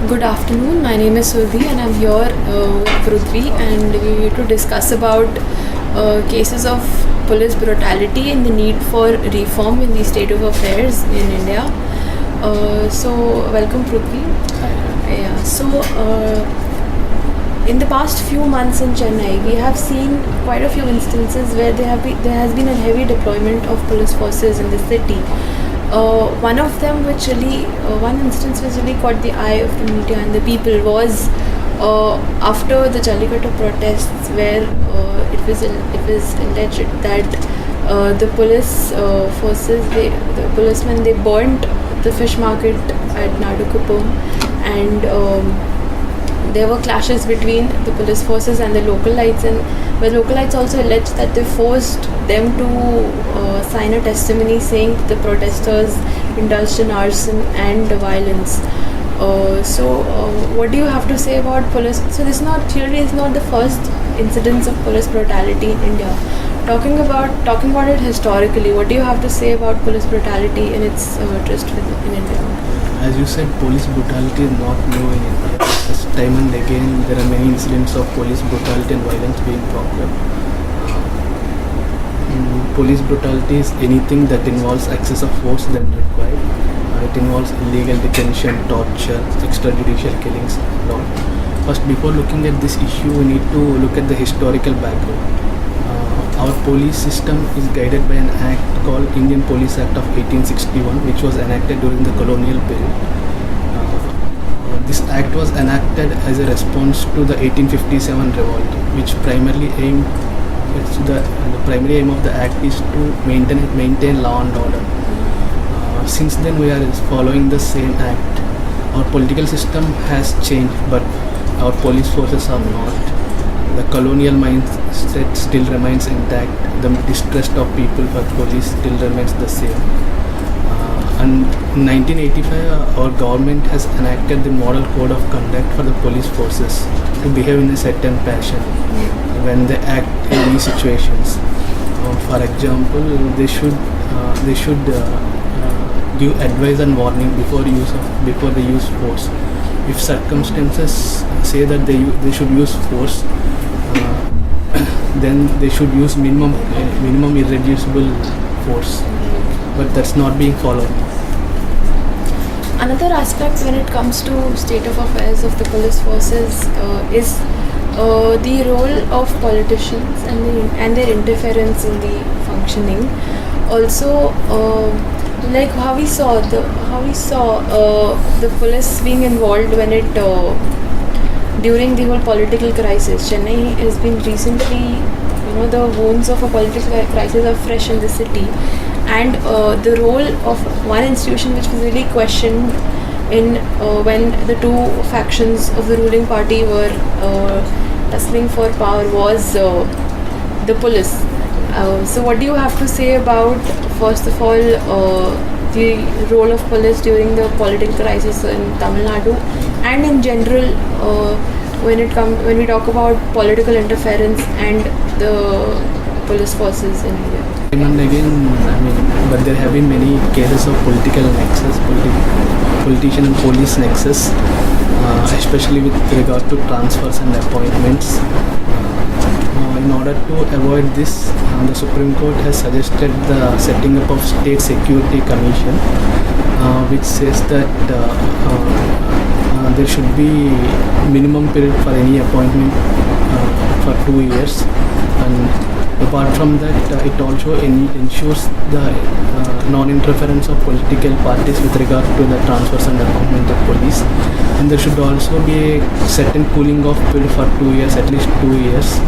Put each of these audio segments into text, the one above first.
Good afternoon. My name is Surbi and I'm here with Prithvi, and we're here to discuss about cases of police brutality and the need for reform in the state of affairs in India. Welcome Prithvi. Yeah. In the past few months in Chennai, we have seen quite a few instances where there has been a heavy deployment of police forces in the city. One instance which really caught the eye of the media and the people was after the Jallikattu protests, where it was alleged that the police forces, the policemen, they burnt the fish market at Nadukuppam, and there were clashes between the police forces and the localites, and where localites also alleged that they forced them to sign a testimony saying the protesters indulged in arson and violence. What do you have to say about police? So this is not the first incidence of police brutality in India. Talking about it historically, what do you have to say about police brutality in its twist in India? As you said, police brutality is not new in India. As time and again, there are many incidents of police brutality and violence being brought up. Police brutality is anything that involves excess of force than required. It involves illegal detention, torture, extrajudicial killings, and all. First, before looking at this issue, we need to look at the historical background. Our police system is guided by an act called Indian Police Act of 1861, which was enacted during the colonial period. This act was enacted as a response to the 1857 revolt, which primarily aimed. The primary aim of the act is to maintain law and order. Since then, we are following the same act. Our political system has changed, but our police forces are not. The colonial mindset still remains intact. The distrust of people for police still remains the same. And in 1985, our government has enacted the Model Code of Conduct for the police forces to behave in a certain fashion when they act in any situations. For example, they should give advice and warning before they use force. If circumstances say that they should use force, then they should use minimum irreducible force. But that's not being followed. Another aspect when it comes to state of affairs of the police forces is the role of politicians and their interference in the functioning. Also, like how we saw the police being involved when it during the whole political crisis. Chennai has been recently, the wounds of a political crisis are fresh in the city, and the role of one institution which was really questioned in when the two factions of the ruling party were tussling for power was the police. So what do you have to say about, first of all, the role of police during the political crisis in Tamil Nadu, and in general when we talk about political interference and the police forces in India? And again, but there have been many cases of political nexus, politician and police nexus, especially with regard to transfers and appointments. In order to avoid this, the Supreme Court has suggested the setting up of State Security Commission, which says that there should be minimum period for any appointment for 2 years, and apart from that, it also ensures the non-interference of political parties with regard to the transfers and appointment of police. And there should also be a certain cooling off period for 2 years, at least 2 years,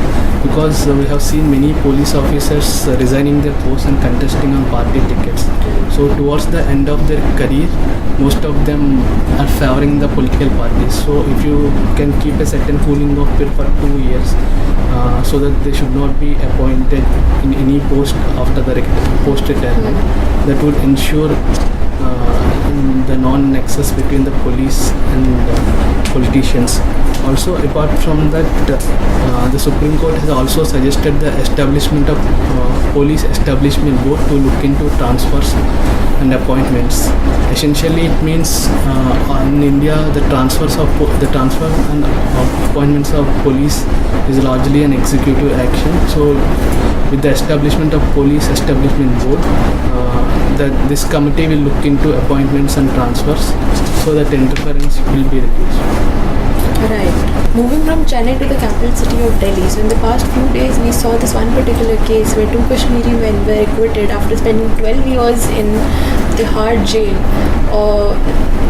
because we have seen many police officers resigning their posts and contesting on party tickets. So towards the end of their career, most of them are favoring the political parties. So if you can keep a certain cooling off period for 2 years, so that they should not be appointed in any post after the post retirement, that would ensure the non-nexus between the police and politicians. Also, apart from that, the Supreme Court has also suggested the establishment of police establishment board to look into transfers and appointments. Essentially, it means in India the the transfer and appointments of police is largely an executive action. So, with the establishment of police establishment board, that this committee will look into appointments and transfers so that interference will be reduced. Right. Moving from Chennai to the capital city of Delhi. So in the past few days, we saw this one particular case where two Kashmiri men were acquitted after spending 12 years in the hard jail.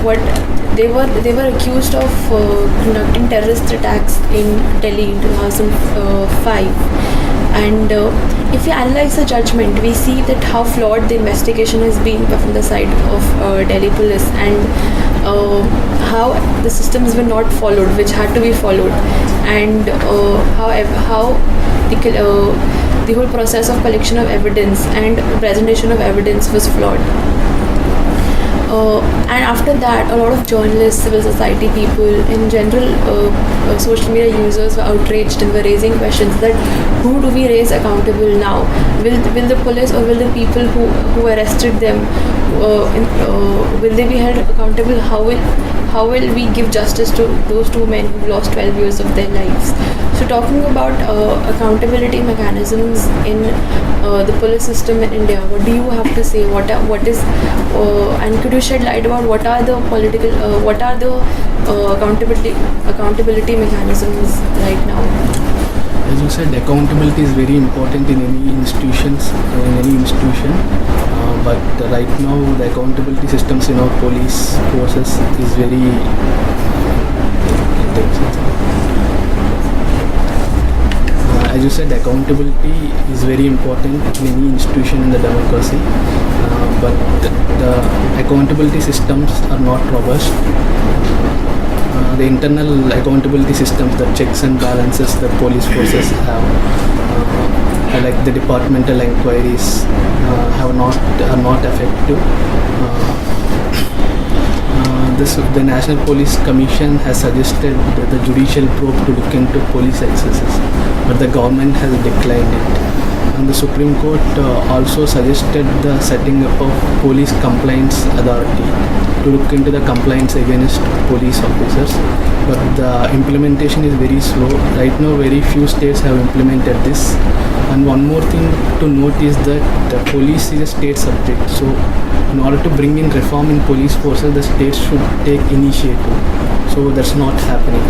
What they were accused of conducting terrorist attacks in Delhi in 2005. And if we analyze the judgment, we see that how flawed the investigation has been from the side of Delhi police, and how the systems were not followed, which had to be followed, and how the whole process of collection of evidence and presentation of evidence was flawed. And after that, a lot of journalists, civil society people, in general, social media users were outraged and were raising questions that who do we raise accountable now? Will the police or will the people who arrested them, will they be held accountable? How will we give justice to those two men who lost 12 years of their lives? So talking about accountability mechanisms in the police system in India, what do you have to say? And could you shed light about what are the accountability mechanisms right now? As you said, accountability is very important in any institution. But right now, the accountability systems in our police forces is very as you said, accountability is very important in any institution in the democracy. But the accountability systems are not robust. The internal accountability systems, the checks and balances that police forces have, like the departmental inquiries, are not effective. The National Police Commission has suggested the judicial probe to look into police excesses, but the government has declined it. And the Supreme Court also suggested the setting up of police complaints authority to look into the complaints against police officers, but the implementation is very slow. Right now, very few states have implemented this. And one more thing to note is that the police is a state subject. So, in order to bring in reform in police forces, the states should take initiative. So that's not happening.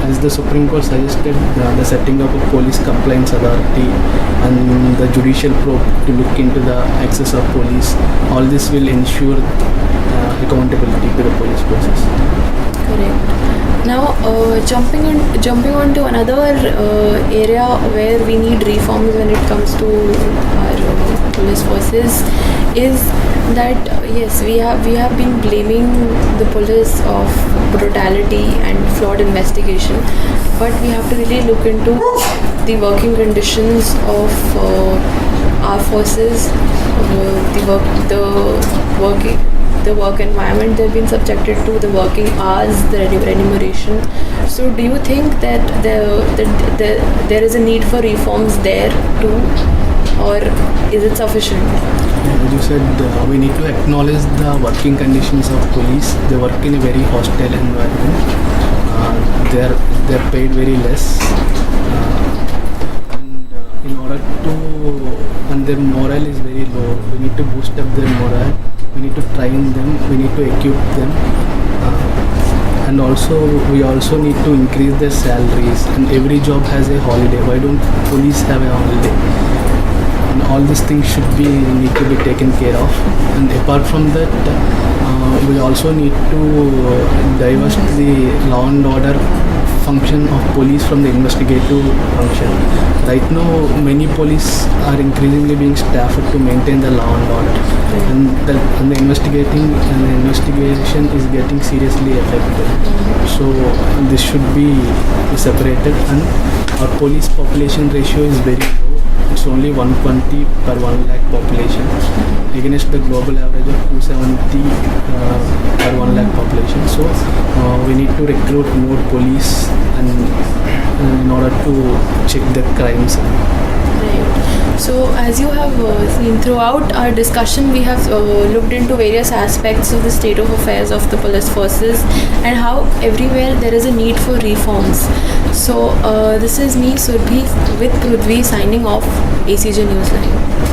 As the Supreme Court suggested, the setting up of police complaints authority and the judicial probe to look into the excess of police, all this will ensure accountability to the police forces. Correct. Now, jumping on to another area where we need reforms when it comes to our police forces is that yes, we have been blaming the police of brutality and flawed investigation, but we have to really look into the working conditions of our forces, the work environment they've been subjected to, the working hours, the remuneration. So do you think that there is a need for reforms there too, or is it sufficient? As you said, we need to acknowledge the working conditions of police. They work in a very hostile environment. They're paid very less, and their morale is very low. We need to boost up their morale. We need to train them. We need to equip them, and we also need to increase their salaries. And every job has a holiday. Why don't police have a holiday? And all these things need to be taken care of. And apart from that, we also need to divest the law and order function of police from the investigative function. Right now, many police are increasingly being staffed to maintain the law and order, and the investigation is getting seriously affected. So this should be separated, and our police population ratio is very low. it's only 120 per 1 lakh population against the global average of 270 per 1 lakh population. So we need to recruit more police and in order to check the crimes. Right. So, as you have seen throughout our discussion, we have looked into various aspects of the state of affairs of the police forces and how everywhere there is a need for reforms. So, this is me, Surbhi, with Prudvi signing off, ACJ Newsline.